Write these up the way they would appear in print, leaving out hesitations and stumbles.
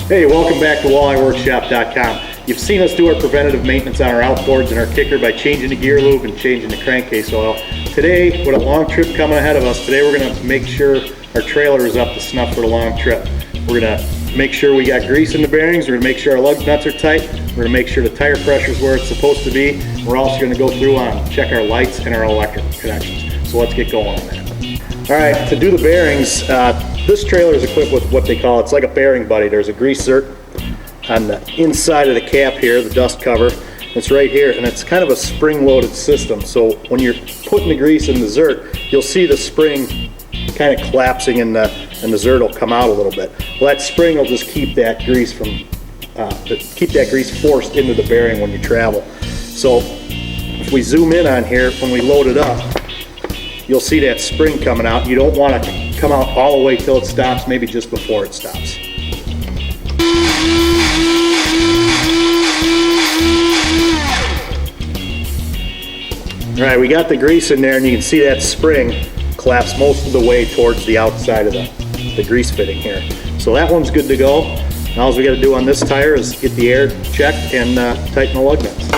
Hey, welcome back to WallEyeWorkshop.com. You've seen us do our preventative maintenance on our outboards and our kicker by changing the gear lube and changing the crankcase oil. Today, with a long trip coming ahead of us, today we're going to make sure our trailer is up to snuff for the long trip. We're going to make sure we got grease in the bearings, we're going to make sure our lug nuts are tight, we're going to make sure the tire pressure is where it's supposed to be. We're also going to go through and check our lights and our electrical connections. So let's get going on that. Alright, to do the bearings, this trailer is equipped with what they call, it's like a bearing buddy. There's a grease zert on the inside of the cap here, the dust cover. It's right here, and it's kind of a spring-loaded system. So when you're putting the grease in the zert, you'll see the spring kind of collapsing and the zert will come out a little bit. Well, that spring will just keep that grease forced into the bearing when you travel. So if we zoom in on here, when we load it up, you'll see that spring coming out. You don't want to come out all the way till it stops, maybe just before it stops. All right, we got the grease in there, and you can see that spring collapse most of the way towards the outside of the grease fitting here. So that one's good to go. Now all we got to do on this tire is get the air checked and tighten the lug nuts.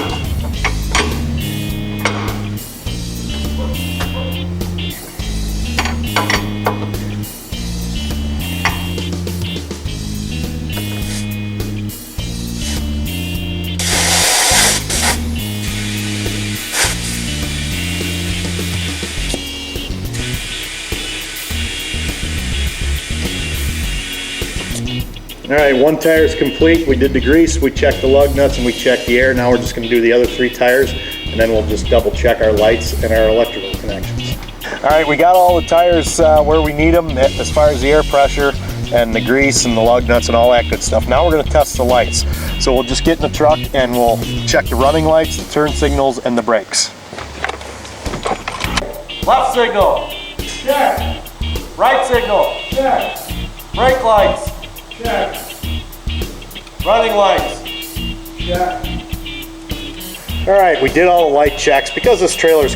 All right, one tire is complete. We did the grease, we checked the lug nuts, and we checked the air. Now we're just going to do the other 3 tires, and then we'll just double check our lights and our electrical connections. All right, we got all the tires where we need them as far as the air pressure and the grease and the lug nuts and all that good stuff. Now we're going to test the lights. So we'll just get in the truck and we'll check the running lights, the turn signals, and the brakes. Left signal. Check. Right signal. Check. Brake lights. Check. Running lights. Check. All right, we did all the light checks. Because this trailer is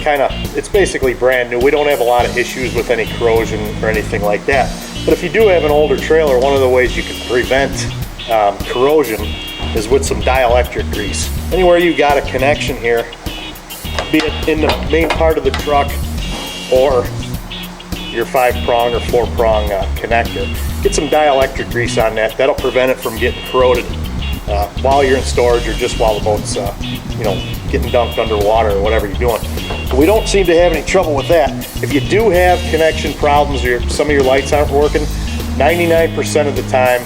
it's basically brand new, we don't have a lot of issues with any corrosion or anything like that. But if you do have an older trailer, one of the ways you can prevent corrosion is with some dielectric grease. Anywhere you got a connection here, be it in the main part of the truck or your 5-prong or 4-prong connector, get some dielectric grease on that. That'll prevent it from getting corroded while you're in storage or just while the boat's getting dumped underwater or whatever you're doing. But we don't seem to have any trouble with that. If you do have connection problems or some of your lights aren't working, 99% of the time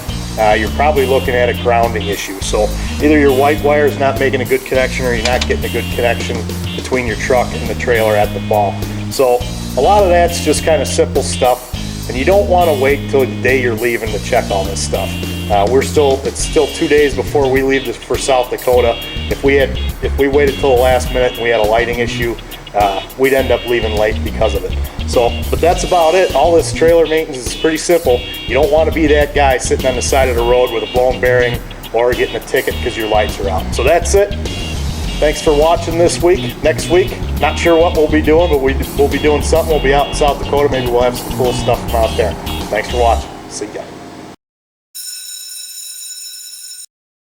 you're probably looking at a grounding issue. So either your white wire is not making a good connection or you're not getting a good connection between your truck and the trailer at the fall. So a lot of that's just kind of simple stuff, and you don't want to wait till the day you're leaving to check all this stuff. It's still 2 days before we leave for South Dakota. If we waited till the last minute and we had a lighting issue, we'd end up leaving late because of it. But that's about it. All this trailer maintenance is pretty simple. You don't want to be that guy sitting on the side of the road with a blown bearing or getting a ticket because your lights are out. So that's it. Thanks for watching this week. Next week, not sure what we'll be doing, but we'll be doing something. We'll be out in South Dakota. Maybe we'll have some cool stuff from out there. Thanks for watching. See ya.